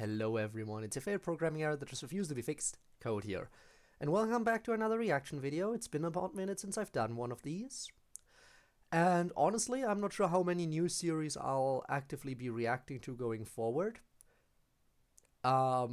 Hello everyone, it's a failed programming error that just refused to be fixed, CodeErr. And welcome back to another reaction video. It's been about a minute since I've done one of these. And honestly, I'm not sure how many new series I'll actively be reacting to going forward. I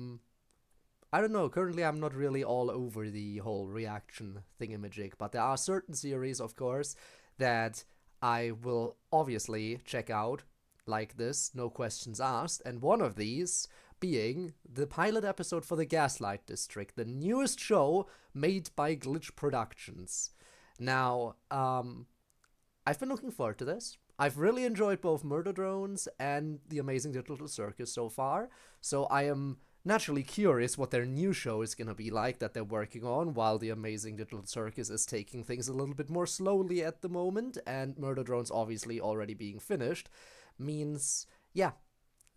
don't know, currently I'm not really all over the whole reaction thingamajig, but there are certain series, of course, that I will obviously check out, like this, no questions asked, and one of these being the pilot episode for the Gaslight District, the newest show made by Glitch Productions. Now, I've been looking forward to this. I've really enjoyed both Murder Drones and The Amazing Digital Circus so far, so I am naturally curious what their new show is gonna be like that they're working on, while The Amazing Digital Circus is taking things a little bit more slowly at the moment, and Murder Drones obviously already being finished, means, yeah,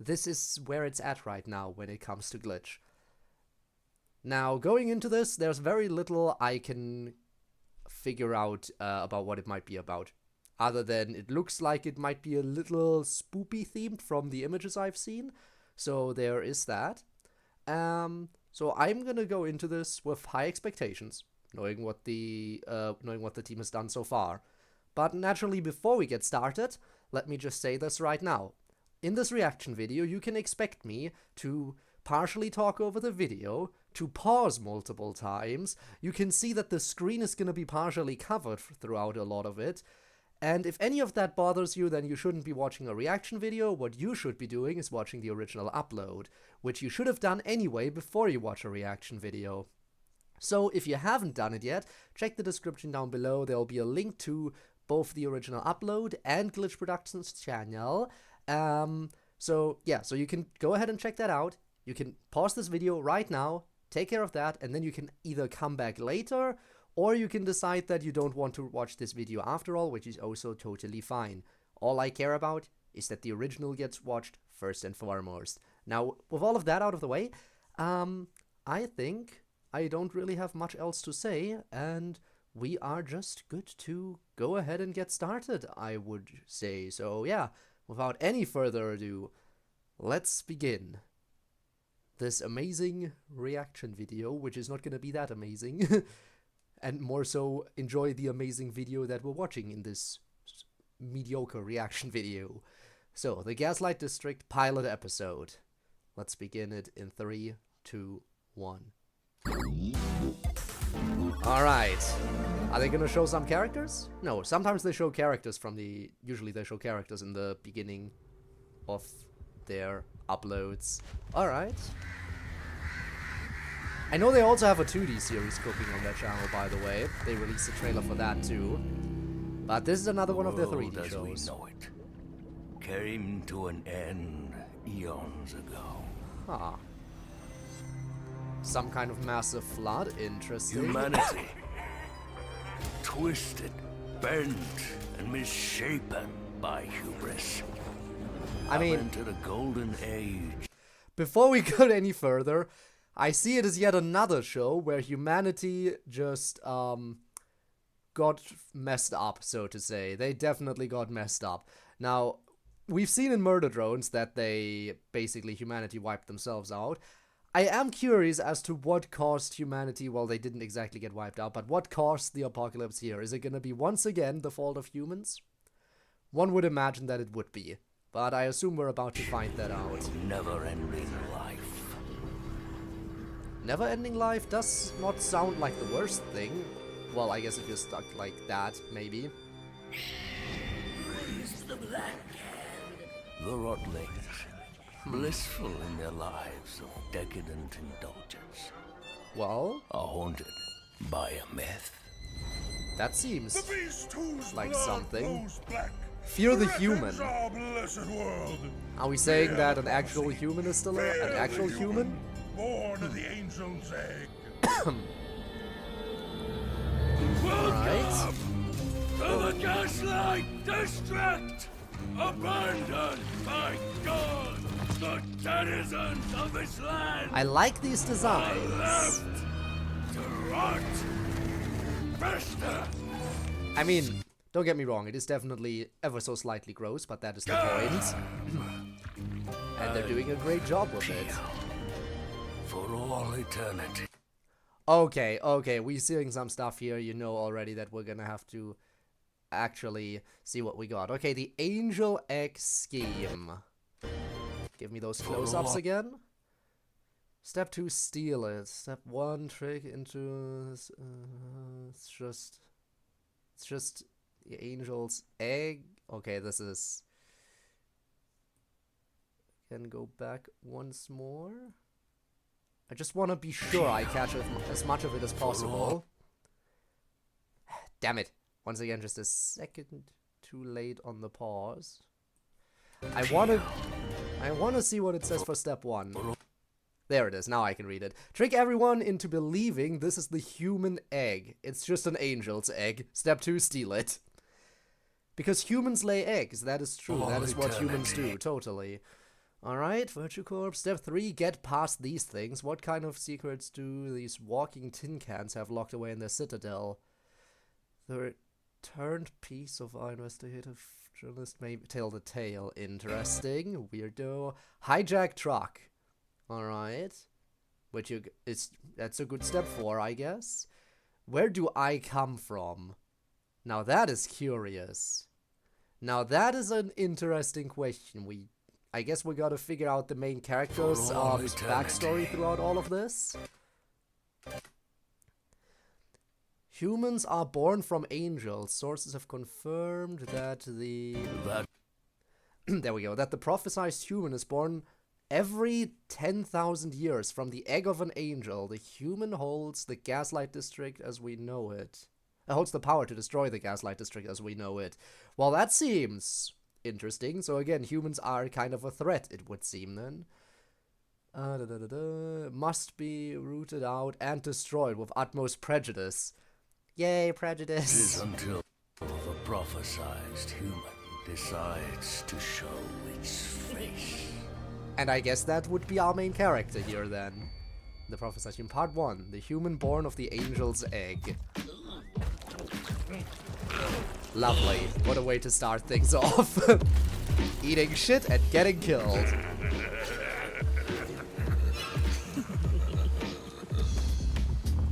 this is where it's at right now when it comes to Glitch. Now, going into this, there's very little I can figure out about what it might be about, other than it looks like it might be a little spoopy themed from the images I've seen, so there is that. So I'm gonna go into this with high expectations, knowing what the team has done so far. But naturally, before we get started, let me just say this right now. In this reaction video, you can expect me to partially talk over the video, to pause multiple times. You can see that the screen is gonna be partially covered throughout a lot of it. And if any of that bothers you, then you shouldn't be watching a reaction video. What you should be doing is watching the original upload, which you should have done anyway before you watch a reaction video. So if you haven't done it yet, check the description down below. There will be a link to both the original upload and Glitch Productions channel. So you can go ahead and check that out. You can pause this video right now, take care of that, and then you can either come back later, or you can decide that you don't want to watch this video after all, which is also totally fine. All I care about is that the original gets watched first and foremost. Now, with all of that out of the way, I think I don't really have much else to say, and we are just good to go ahead and get started, I would say. So yeah, without any further ado, let's begin this amazing reaction video, which is not going to be that amazing. And more so, enjoy the amazing video that we're watching in this mediocre reaction video. So, the Gaslight District pilot episode. Let's begin it in 3, 2, 1. Alright. Are they gonna show some characters? No, sometimes they show characters usually they show characters in the beginning of their uploads. Alright. I know they also have a 2D series cooking on their channel, by the way. They released a trailer for that too. But this is another one of their 3D shows. We know it came to an end eons ago. Huh. Some kind of massive flood, interesting. Humanity, twisted, bent, and misshapen by hubris. I mean, entered a golden age. Before we go any further, I see it as yet another show where humanity just, got messed up, so to say. They definitely got messed up. Now, we've seen in Murder Drones that humanity wiped themselves out. I am curious as to what caused humanity, well, they didn't exactly get wiped out, but what caused the apocalypse here? Is it gonna be once again the fault of humans? One would imagine that it would be, but I assume we're about to find that out. Never-ending life. Never-ending life does not sound like the worst thing. Well, I guess if you're stuck like that, maybe. Raise the black hand. The Rotlings, blissful in their lives of decadent indulgence, Well, are haunted by a myth. that seems The beast whose like blood something. flows black Fear the human. threatens our blessed world. Are we saying that an actual human is still Fear an the actual human? Born of the angel's egg. Right. To the Gaslight District! Abandoned by God, the denizens of this land I like these designs. left to rot, fester. I mean, don't get me wrong, it is definitely ever so slightly gross, but that is the point. And they're doing a great job with it. for all eternity. Okay, okay, we're seeing some stuff here. You know already that we're gonna have to actually see what we got. Okay, the Angel Egg Scheme. Give me those close-ups again. Step 2, steal it. Step 1, trick into... it's just the Angel's Egg. Okay, this is... Can go back once more. I just want to be sure I catch as much of it as possible. Damn it. Once again, just a second too late on the pause. I want to see what it says for step 1. There it is. Now I can read it. Trick everyone into believing this is the human egg. It's just an angel's egg. Step 2, steal it. Because humans lay eggs. That is true. That is what humans do. Totally. Alright, Virtue Corp. Step 3, get past these things. What kind of secrets do these walking tin cans have locked away in their citadel? The returned piece of our investigative journalist may tell the tale. Interesting. Weirdo. Hijack truck. Alright. That's a good step 4, I guess. Where do I come from? Now that is curious. Now that is an interesting question. I guess we gotta figure out the main character's backstory throughout all of this. Humans are born from angels. Sources have confirmed that there we go. That the prophesied human is born every 10,000 years from the egg of an angel. The human holds the Gaslight District as we know it. Holds the power to destroy the Gaslight District as we know it. Well, that seems interesting. So again, humans are kind of a threat, it would seem then. Must be rooted out and destroyed with utmost prejudice. Yay, prejudice. It is until the prophesized human decides to show its face. And I guess that would be our main character here then. The prophesied human, part 1. The human born of the angel's egg. Lovely. What a way to start things off. Eating shit and getting killed.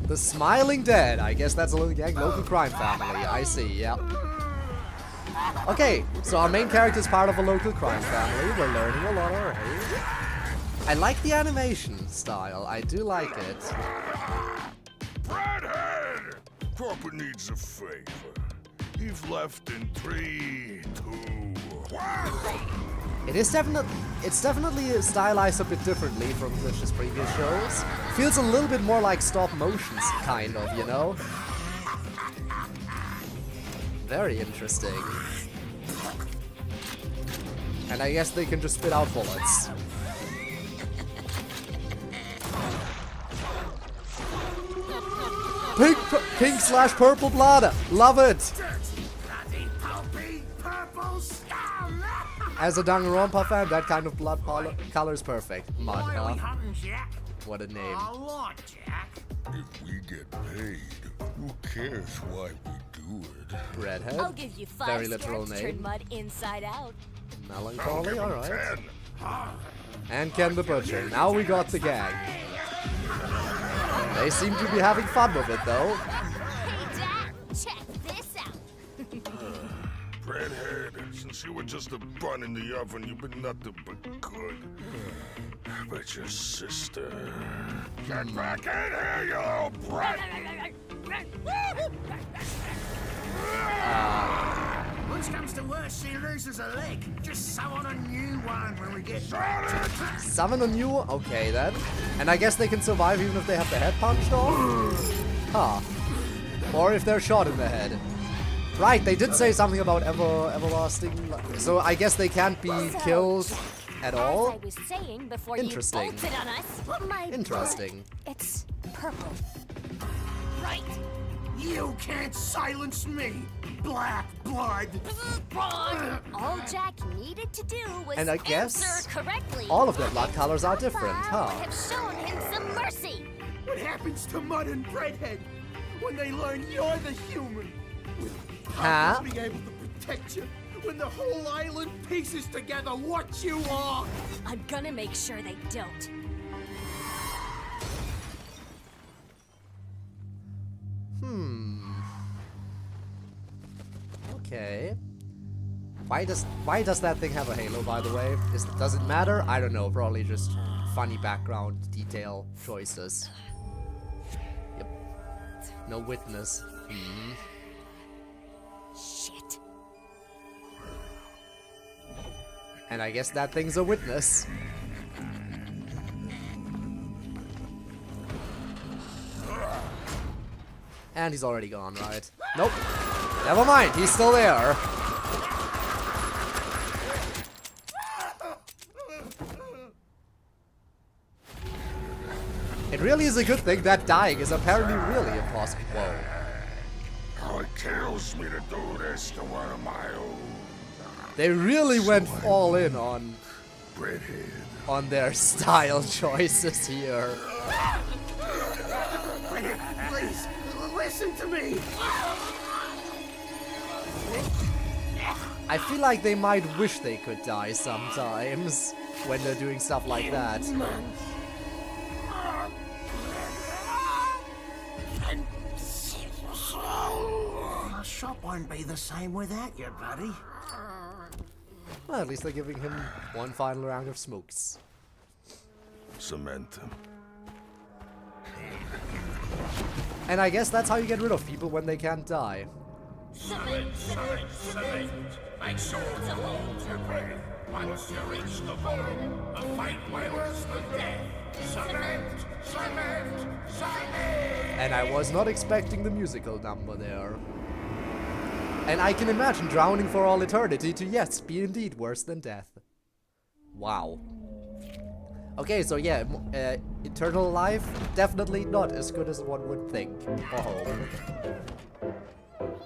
The Smiling Dead. I guess that's a local crime family. I see, yeah. Okay, so our main character is part of a local crime family. We're learning a lot already. I like the animation style. I do like it. Redhead! Cropper needs a favor. He's left in 3, 2, 1. It's definitely stylized a bit differently from Glitch's previous shows. Feels a little bit more like stop motions, kind of, you know? Very interesting. And I guess they can just spit out bullets. Pink/purple blood! Love it! As a Danganronpa fan, that kind of blood color is perfect. Mud, huh? What a name. If we get paid, who cares why we do it? Redhead. I'll give you 5 Very literal scabs, name. turn mud inside out. Melancholy, alright. And Ken the Butcher. Now we got the gang. They seem to be having fun with it, though. Hey, Dad, check this out. Redhead, since you were just a bun in the oven, you've been nothing but good. But your sister... Get back in here, you little brat! Worst comes to worst, she loses a leg. Just sew on a new one when we get back. Summon a new... Okay, then. And I guess they can survive even if they have their head punched off? Huh. Or if they're shot in the head. Right, they did say something about everlasting... So I guess they can't be killed at all? As I was saying before Interesting. you bolted on us, my Interesting. blood, it's purple. Right. You can't silence me, black blood. All Jack needed to do was And I guess answer correctly. all of their blood colors are different, Bob huh? have shown him some mercy. What happens to Mud and Redhead when they learn you're the human? Will Huh? Papa be able to protect you when the whole island pieces together what you are? I'm gonna make sure they don't. Why does that thing have a halo, by the way? Does it matter? I don't know. Probably just funny background detail choices. Yep. No witness. Shit. And I guess that thing's a witness. And he's already gone, right? Nope. Never mind, he's still there. It really is a good thing that dying is apparently really impossible. Whoa. Oh, it kills me to do this to one of my own. They really went all in on their style choices here. Please, listen to me. I feel like they might wish they could die sometimes when they're doing stuff like that. Our shop won't be the same without you, buddy. Well, at least they're giving him one final round of smokes. Cement him. And I guess that's how you get rid of people when they can't die. Cement. Make sure to hold your breath. Once you reach the bottom, a fight worse than death. Cement. And I was not expecting the musical number there. And I can imagine drowning for all eternity to, yes, be indeed worse than death. Wow. Okay, so yeah, eternal life, definitely not as good as one would think. Oh.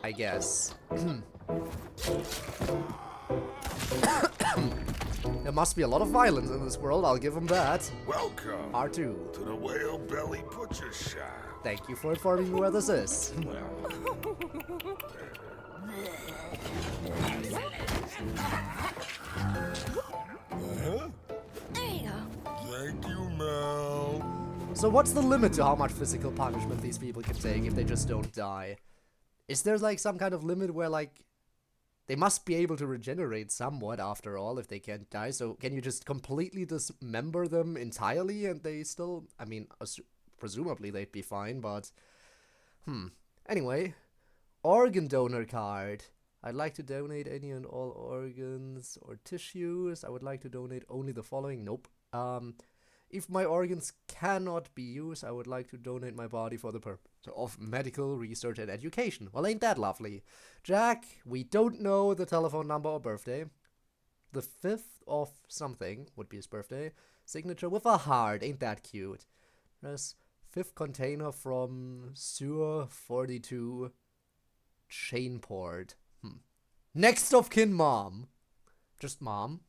I guess. There must be a lot of violence in this world, I'll give them that. Welcome R2. to the Whale Belly Butcher Shop. Thank you for informing me where this is. There you go. Thank you, Mel. So what's the limit to how much physical punishment these people can take if they just don't die? Is there like some kind of limit where like they must be able to regenerate somewhat after all if they can't die? So can you just completely dismember them entirely and they still, I mean, presumably they'd be fine, but anyway, organ donor card. I'd like to donate any and all organs or tissues. I would like to donate only the following. Nope. If my organs cannot be used, I would like to donate my body for the purpose of medical research and education. Well, ain't that lovely? Jack, we don't know the telephone number or birthday. The 5th of something would be his birthday. Signature with a heart. Ain't that cute? There's 5th container from Sewer 42 Chainport. Next of kin mom. Just mom.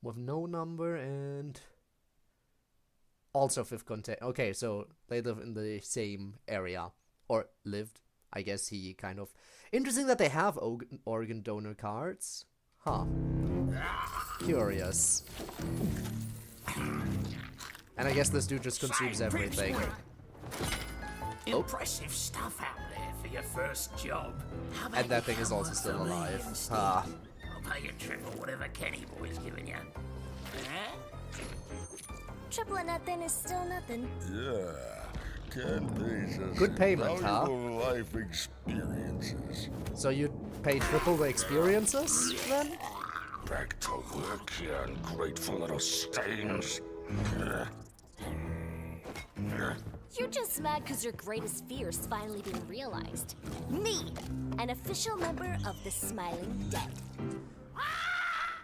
With no number and also 5th container. Okay, so they live in the same area. Or lived. I guess he kind of... Interesting that they have organ donor cards. Huh. Curious. And I guess this dude just consumes everything. Impressive stuff out there for your first job. And that thing is also still alive. Ah. I'll pay you triple whatever Kenny boy's giving you. Huh? Triple or nothing is still nothing. Yeah. Can't pay us Good payment, huh? valuable life experiences. So you pay triple the experiences, then? Back to work, you ungrateful little stains. You're just mad because your greatest fear is finally being realized. Me, an official member of the Smiling Dead.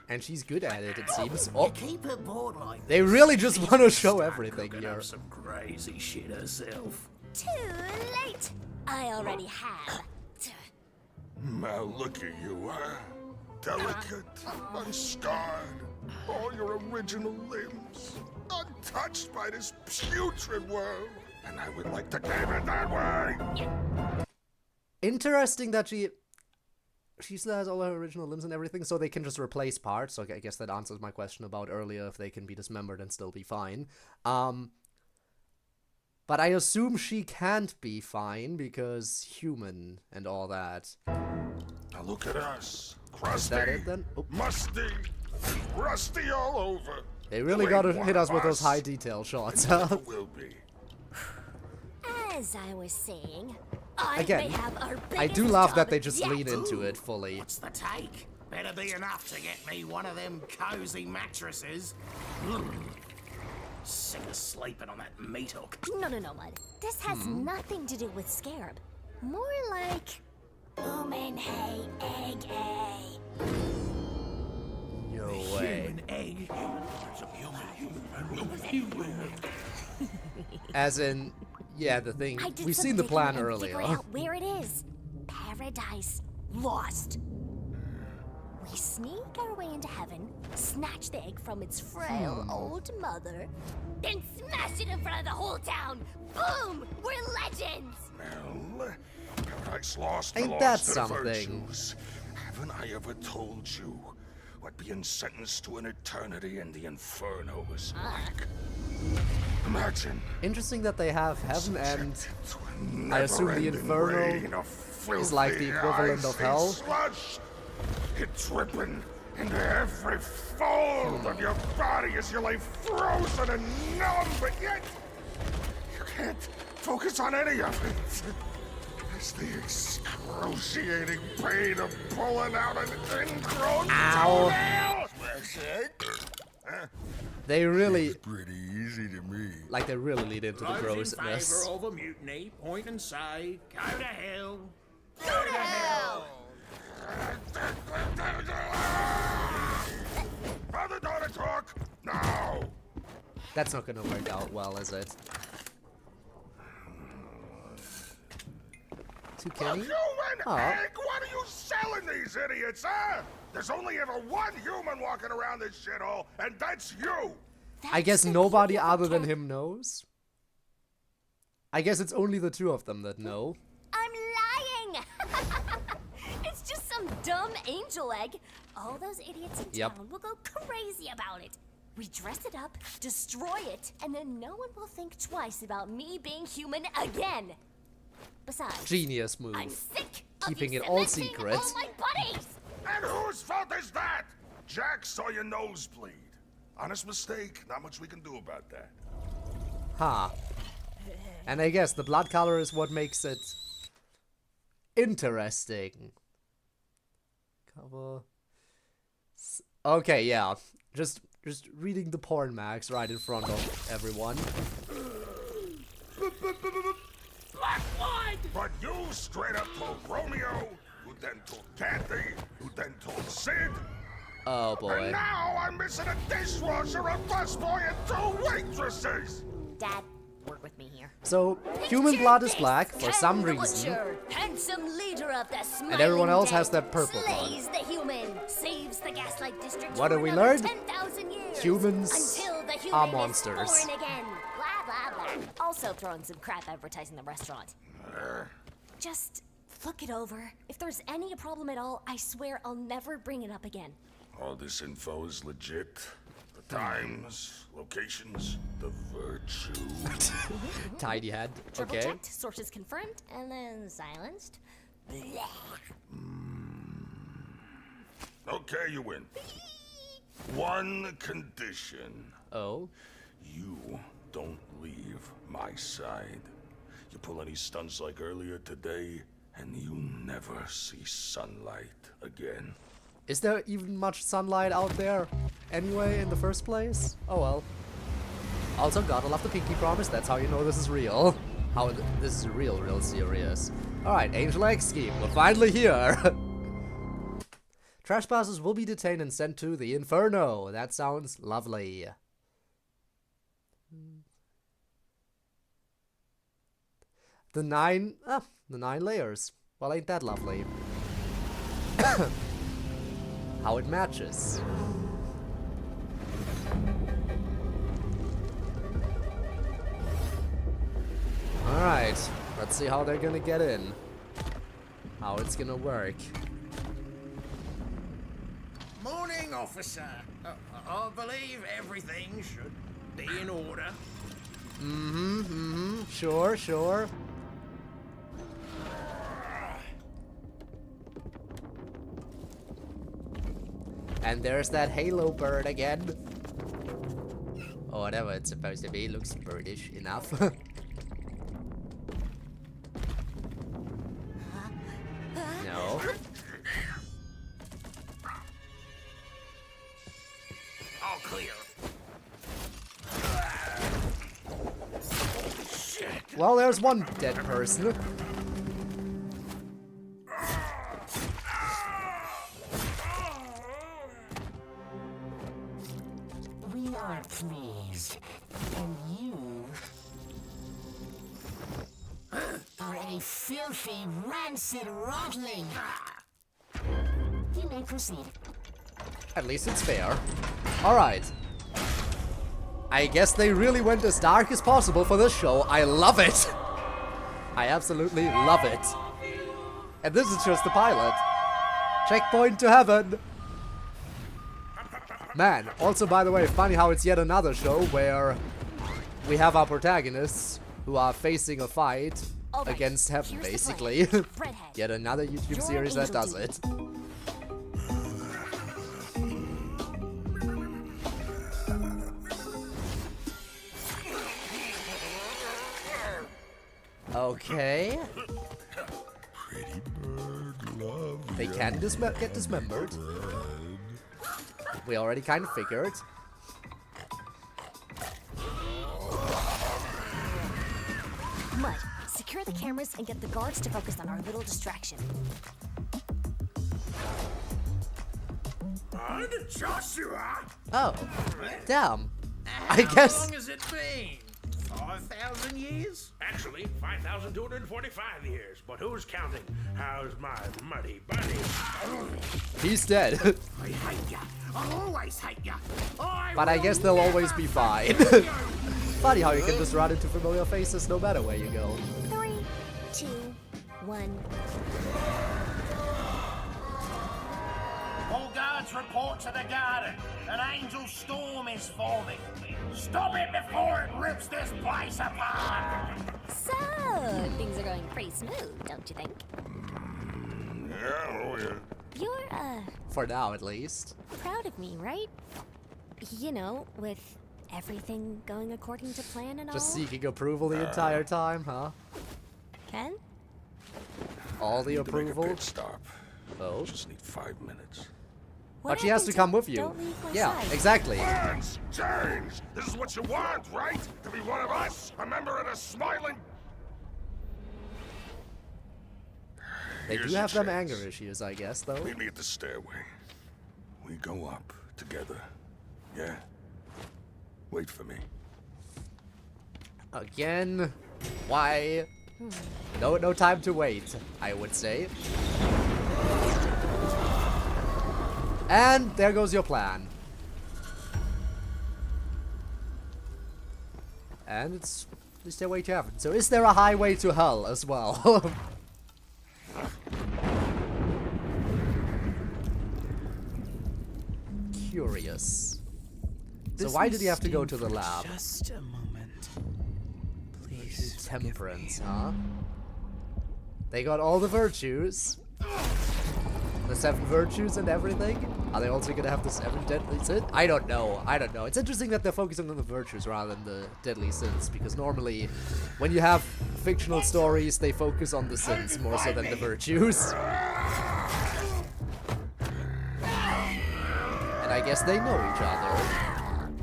And she's good at it, it seems. Oh, Keep her bored like they really just want to show everything Could here. have some crazy shit herself. Too late. I already have. Mal, look at you, huh? Delicate, unscarred, all your original limbs, untouched by this putrid world. And I would like to keep it that way. Interesting that she still has all her original limbs and everything, so they can just replace parts. So I guess that answers my question about earlier, if they can be dismembered and still be fine. But I assume she can't be fine, because human and all that. Now look at us, Crusty, that it then? Oh. musty, rusty all over. They really You gotta ain't one hit us of with those us. high detail shots. And never will be. As I was saying, I Again, may have our I do biggest love that job they just yet. lean into it fully. What's the take? Better be enough to get me one of them cozy mattresses. Sick of sleeping on that meat hook. No, Mud. This has Hmm. nothing to do with Scarab. More like human hay, egg hay. No way. Egg. As in, yeah, the thing. I did We've some seen the digging plan and earlier. figured out where it is. Paradise lost. We sneak our way into heaven, snatch the egg from its frail old mother, then smash it in front of the whole town. Boom! We're legends. Well, Paradise Lost Ain't belongs that to the something? virtues. Haven't I ever told you what being sentenced to an eternity in the Inferno is like? Imagine. Interesting that they have heaven and subjected to a I assume the never-ending Inferno rain of is like the filthy, equivalent of icy hell. Slush. It's dripping into every fold of your body as you lay frozen and numb, but yet you can't focus on any of it. It's the excruciating pain of pulling out an ingrown toenail. they really, Pretty easy to me. like, they really lead into the Those in grossness. favour of a mutiny, point and say, go to hell. Go to hell! Father-daughter talk now. That's not gonna work out well, is it? Too A canny? human Oh. egg? What are you selling these idiots, huh? There's only ever one human walking around this shithole, and that's you. I guess That's the nobody beauty of other than cat. him knows. I guess it's only the two of them that know. I'm lying! It's just some dumb angel egg. All those idiots in Yep. town will go crazy about it. We dress it up, destroy it, and then no one will think twice about me being human again. Besides, Genius move. I'm sick Keeping of it you all cementing secret. all my buddies. And whose fault is that? Jack saw your nose bleed. Honest mistake. Not much we can do about that. Ha. And I guess the blood color is what makes it interesting. Cover. Okay, yeah. Just reading the porn mags right in front of everyone. Black blood! But you straight up told Romeo, who then told Kathy, who then told Sid. Oh And boy. now I'm missing a dishwasher, a busboy, and 2 waitresses. Dad, work with me here. So, human blood is black for some Ken the reason. Butcher, handsome leader of the Smiling everyone else Dead, has that purple blood. slays the human, saves the Gaslight District What for have we another learned? 10,000 years, Humans until the are human monsters. is born again. Blah blah blah. Also throwing some crap advertising the restaurant. Just look it over. If there's any problem at all, I swear I'll never bring it up again. All this info is legit. The times, locations, the virtue. Tiny head. Triple Okay. checked, sources confirmed, and then silenced. Blah. Okay, you win. One condition. Oh. You don't leave my side. You pull any stunts like earlier today, and you never see sunlight again. Is there even much sunlight out there anyway in the first place? Oh well. Also, gotta love the pinky promise. That's how you know this is real. This is real serious. Alright, Angel Egg Scheme. We're finally here. Trespassers will be detained and sent to the Inferno. That sounds lovely. The nine layers. Well, ain't that lovely? How it matches. Alright, let's see how they're gonna get in. How it's gonna work. Morning, officer. I believe everything should be in order. Sure. And there's that halo bird again. Or whatever it's supposed to be. Looks birdish enough. No. All clear. Well, there's one dead person. We are pleased, and you are a filthy, rancid rotling. You may proceed. At least it's fair. Alright. I guess they really went as dark as possible for this show. I love it! I absolutely love it. And this is just the pilot. Checkpoint to heaven! Man, also by the way, funny how it's yet another show where we have our protagonists who are facing a fight against heaven, basically. Yet another YouTube series that does it. Okay. Pretty bird, love. They can get dismembered. We already kind of figured. Mud, secure the cameras and get the guards to focus on our little distraction. And Joshua! Oh, damn. I guess. How long has it been? 5,000 years? Actually, 5,245 years. But who's counting? How's my muddy buddy? He's dead. I hate ya. I'll always hate ya. But I guess they'll always be fine. Funny how you can just run into familiar faces no matter where you go. 3, 2, 1. All guards report to the garden. An angel storm is forming. Stop it before it rips this place apart! So, things are going pretty smooth, don't you think? Yeah, oh yeah. You're, For now, at least. proud of me, right? You know, with everything going according to plan and all. Just seeking approval the entire time, huh? Ken? All the Need to make a approval? pit stop. Oh. Just need 5 minutes. But she has to come with you. Don't leave my Yeah, side. exactly. Plans change. This is what you want, right? To be one of us, a member of the smiling. They Here's do have your them chance. anger issues, I guess, though. Meet me at the stairway. We go up together. Yeah? Wait for me. Again? Why? No time to wait, I would say. And there goes your plan. And it's the stairway to heaven. So is there a highway to hell as well? Curious. So why did he have to go to the lab? Just a moment. Please. Temperance, huh? They got all the virtues. The 7 virtues and everything? Are they also gonna have the 7 deadly sins? I don't know. It's interesting that they're focusing on the virtues rather than the deadly sins, because normally when you have fictional stories, they focus on the sins more so than the virtues. And I guess they know each other,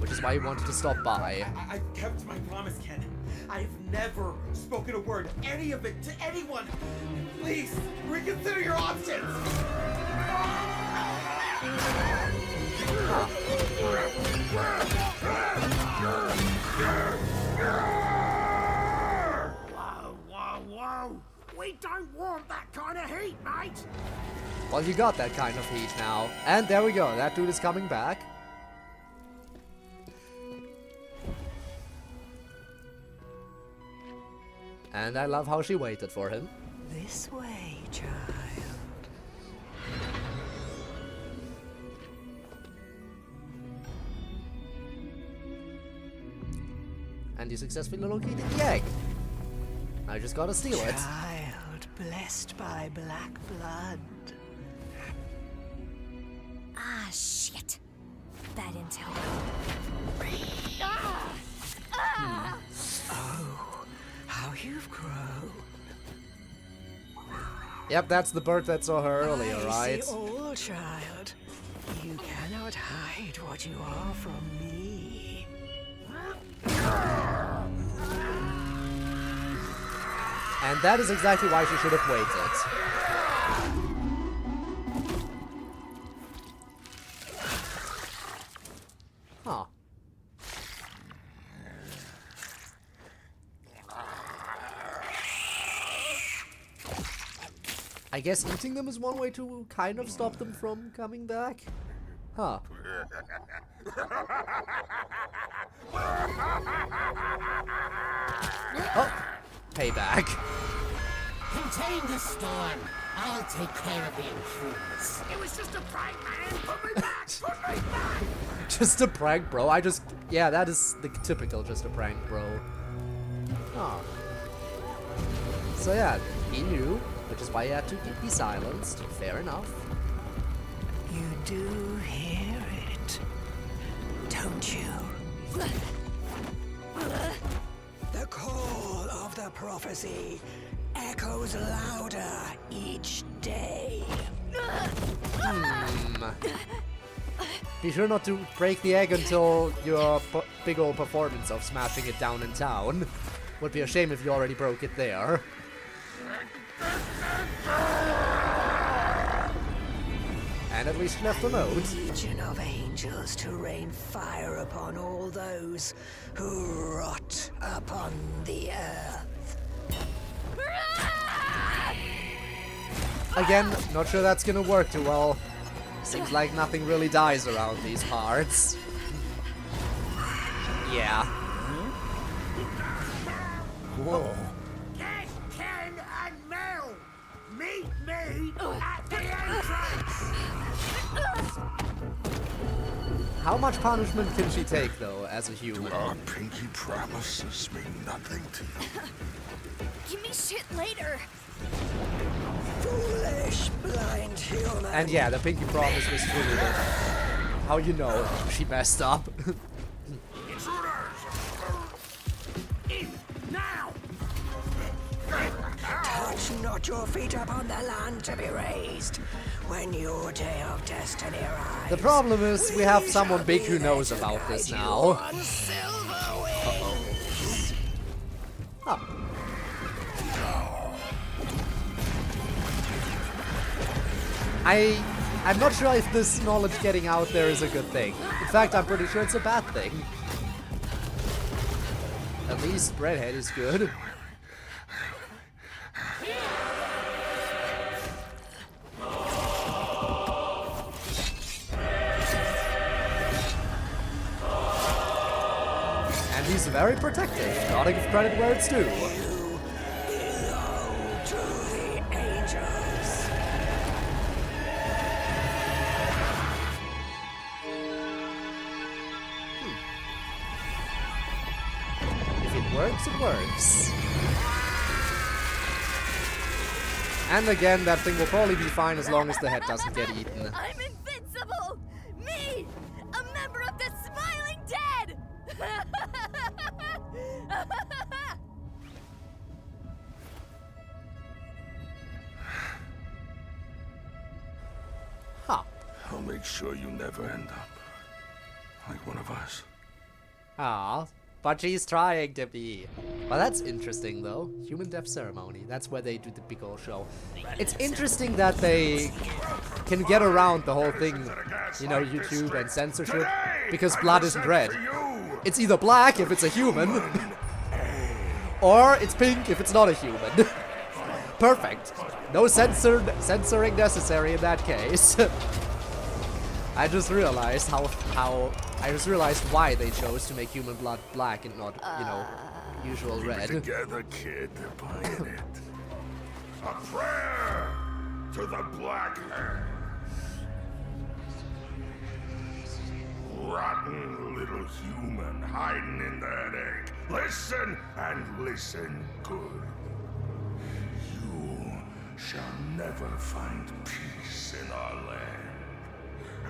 which is why he wanted to stop by. I kept my promise, Ken. I've never spoken a word, any of it, to anyone. Please, reconsider your options. Whoa, whoa, whoa! We don't want that kind of heat, mate! Well, you got that kind of heat now. And there we go, that dude is coming back. And I love how she waited for him. This way, child. And you successfully located the egg. I just gotta steal it. Child blessed by black blood. Ah, shit. Bad intel. Oh, how you've grown. Yep, that's the bird that saw her earlier, I right? see all, child. You cannot hide what you are from me. And that is exactly why she should have waited. Huh. I guess eating them is one way to kind of stop them from coming back. Huh. Oh, payback. Contain the storm. I'll take care of the intruders. It was just a prank, man. Put me back. Put me back. Just a prank, bro. Yeah, that is the typical just a prank, bro. Oh. So yeah, he knew, which is why he had to be silenced. Fair enough. You do hear it, don't you? The call of the prophecy echoes louder each day. Be sure not to break the egg until your big old performance of smashing it down in town. Would be a shame if you already broke it there. And at least left a note. Legion of angels to rain fire upon all those who rot upon the earth. Again, not sure that's gonna work too well. Seems like nothing really dies around these parts. Yeah. Whoa. Get Ken and Mel. Meet me at the entrance. How much punishment can she take, though, as a human? Our pinky promises mean nothing to you. Give me shit later. Foolish, blind human. And yeah, the pinky promise was truly the... How you know she messed up? In now. Touch not your feet upon the land to be raised. When your day of destiny arrives. The problem is, we have someone big who knows about this now. Huh. I'm not sure if this knowledge getting out there is a good thing. In fact, I'm pretty sure it's a bad thing. At least Redhead is good. And he's very protective. Gotta give credit where it's due. You belong to the angels. If it works, it works. And again, that thing will probably be fine as long as the head doesn't get eaten. I'm invincible! Me! A member of the Smiling Dead! Huh. I'll make sure you never end up like one of us. Ah, but she's trying to be. Well, that's interesting, though. Human death ceremony. That's where they do the big old show. It's interesting that they can get around the whole thing, you know, YouTube and censorship, because blood isn't red. It's either black if it's a human, or it's pink if it's not a human. Perfect. No censoring necessary in that case. I just realized I just realized why they chose to make human blood black and not, you know, usual red. Together, kid, buying it. A prayer to the black hand. Rotten little human hiding in that egg. Listen and listen good. You shall never find peace in our land.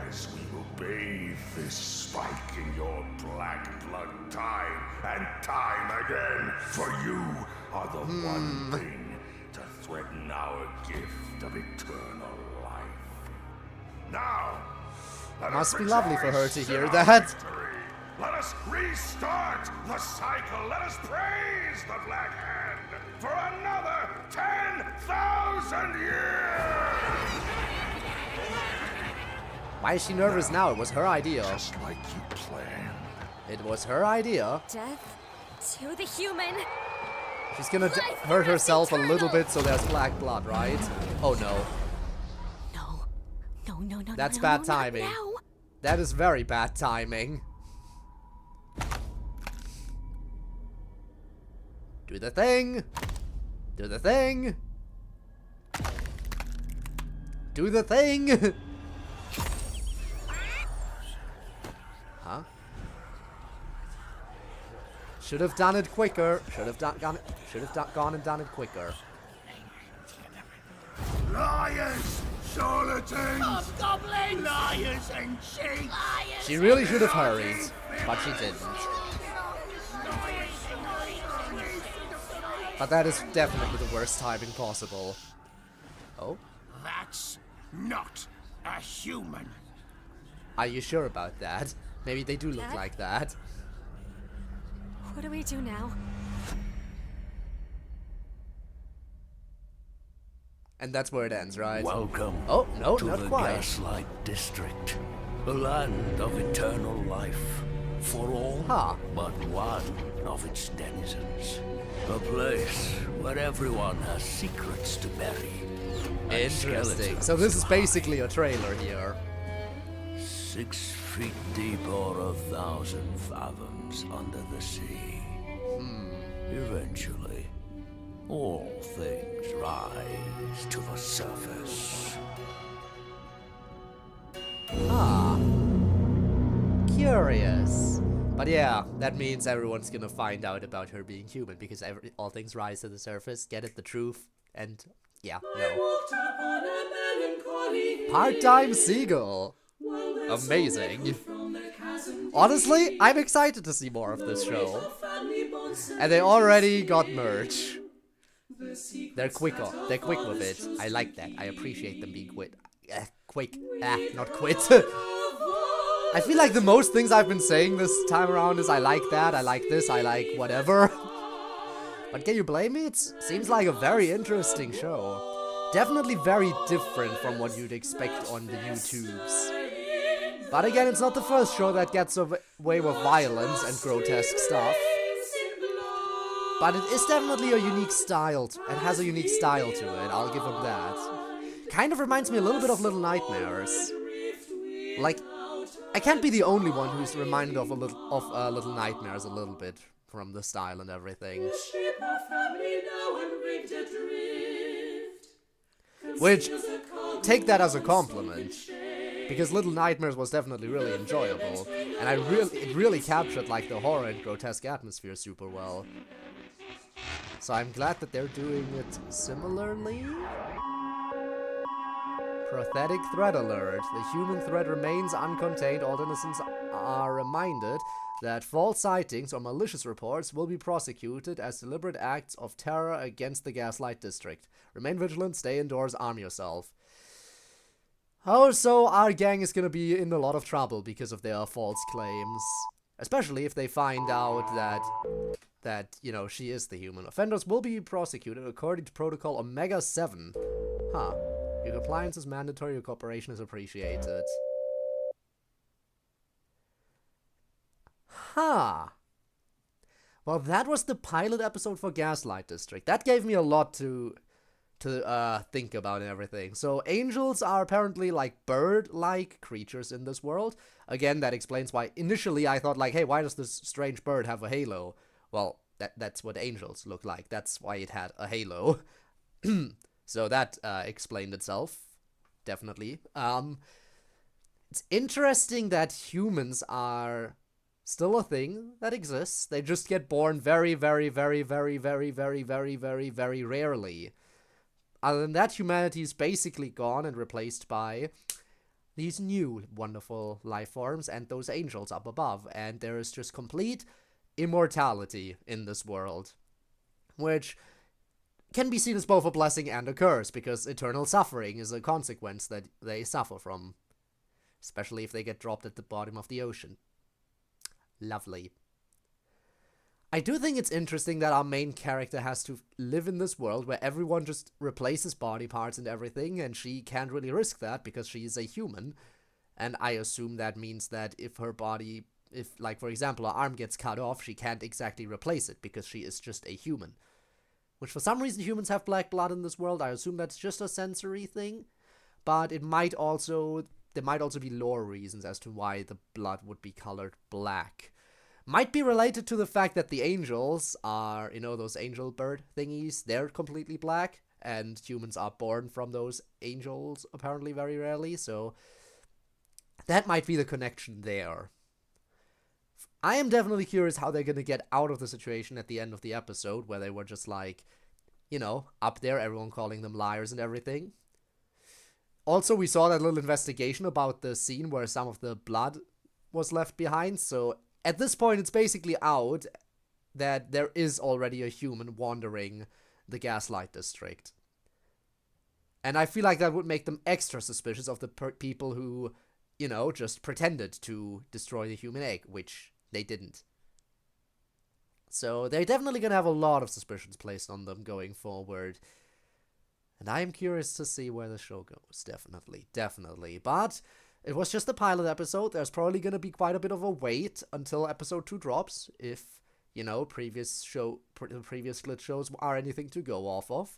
as we will bathe this spike in your black blood time and time again. For you are the one thing to threaten our gift of eternal life. Now, let Must us be lovely for her to rejoice hear in our that. victory. Let us restart the cycle. Let us praise the Black Hand for another 10,000 years! Why is she nervous now? It was her idea. Just like you planned. It was her idea. Death to the human. She's gonna hurt herself a little bit so there's black blood, right? Oh no. No. That's no, bad not timing. now. That is very bad timing. Do the thing! Do the thing! Do the thing! Huh? Should have done it quicker. Should have gone and done it quicker. Liars! Charlatans! Hobgoblins! Liars and cheats! She really should have hurried, but she didn't. But that is definitely the worst timing possible. Oh? That's not a human. Are you sure about that? Maybe they do look Dad? like that. What do we do now? And that's where it ends, right? Welcome Oh, no, to not the quite. Gaslight District, the land of eternal life for all Huh. but one of its denizens. A place where everyone has secrets to bury. and Interesting. skeletons So this is to basically a trailer here. hide. 6 feet deep or 1,000 fathoms under the sea. Eventually, all things rise to the surface. Ah. Curious. But yeah, that means everyone's gonna find out about her being human because all things rise to the surface. Get it? The truth. And yeah, no. Part-time Seagull. Amazing. Honestly, I'm excited to see more of this show. And they already got merch. They're quick with it. I like that. I appreciate them being quick. Not quit. I feel like the most things I've been saying this time around is I like that, I like this, I like whatever. But can you blame me? It seems like a very interesting show. Definitely very different from what you'd expect on the YouTubes. But again, it's not the first show that gets away with violence and grotesque stuff. But it is definitely a unique style. It has a unique style to it, I'll give them that. Kind of reminds me a little bit of Little Nightmares. Like, I can't be the only one who's reminded of Little Nightmares a little bit from the style and everything. Which, take that as a compliment, because Little Nightmares was definitely really enjoyable, and it really captured like the horror and grotesque atmosphere super well. So I'm glad that they're doing it similarly. Pathetic threat alert. The human threat remains uncontained. All innocents are reminded that false sightings or malicious reports will be prosecuted as deliberate acts of terror against the Gaslight District. Remain vigilant, stay indoors, arm yourself. Oh, so our gang is gonna be in a lot of trouble because of their false claims. Especially if they find out that, you know, she is the human. Offenders will be prosecuted according to Protocol Omega 7. Huh. Your compliance is mandatory, your cooperation is appreciated. Huh. Well, that was the pilot episode for Gaslight District. That gave me a lot to think about and everything. So angels are apparently like bird-like creatures in this world. Again, that explains why initially I thought like, hey, why does this strange bird have a halo? Well, that's what angels look like. That's why it had a halo. So that explained itself, definitely. It's interesting that humans are still a thing that exists. They just get born very, very, very, very, very, very, very, very, very rarely. Other than that, humanity is basically gone and replaced by these new wonderful life forms and those angels up above, and there is just complete immortality in this world, which can be seen as both a blessing and a curse, because eternal suffering is a consequence that they suffer from, especially if they get dropped at the bottom of the ocean. Lovely. I do think it's interesting that our main character has to live in this world where everyone just replaces body parts and everything, and she can't really risk that because she is a human. And I assume that means that if her body, like, for example, her arm gets cut off, she can't exactly replace it because she is just a human. Which, for some reason, humans have black blood in this world. I assume that's just a sensory thing. But there might also be lore reasons as to why the blood would be colored black. Might be related to the fact that the angels are, those angel bird thingies, they're completely black, and humans are born from those angels apparently very rarely, so that might be the connection there. I am definitely curious how they're gonna get out of the situation at the end of the episode, where they were just like, up there, everyone calling them liars and everything. Also, we saw that little investigation about the scene where some of the blood was left behind, so at this point, it's basically out that there is already a human wandering the Gaslight District. And I feel like that would make them extra suspicious of the people who, just pretended to destroy the human egg, which they didn't. So they're definitely going to have a lot of suspicions placed on them going forward. And I am curious to see where the show goes, definitely. But it was just a pilot episode. There's probably going to be quite a bit of a wait until episode 2 drops, if, previous glitch shows are anything to go off of.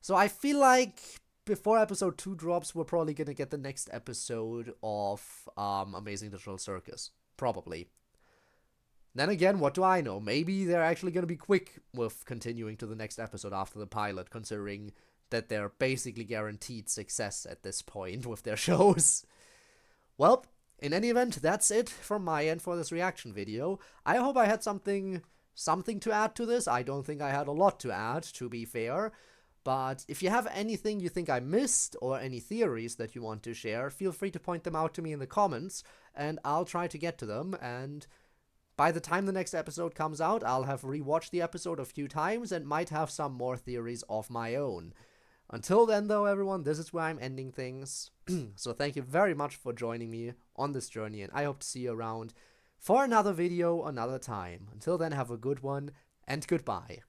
So I feel like before episode 2 drops, we're probably going to get the next episode of Amazing Digital Circus. Probably. Then again, what do I know? Maybe they're actually going to be quick with continuing to the next episode after the pilot, considering that they're basically guaranteed success at this point with their shows. Well, in any event, that's it from my end for this reaction video. I hope I had something to add to this. I don't think I had a lot to add, to be fair. But if you have anything you think I missed, or any theories that you want to share, feel free to point them out to me in the comments, and I'll try to get to them. And by the time the next episode comes out, I'll have rewatched the episode a few times and might have some more theories of my own. Until then, though, everyone, this is where I'm ending things. So thank you very much for joining me on this journey, and I hope to see you around for another video another time. Until then, have a good one, and goodbye.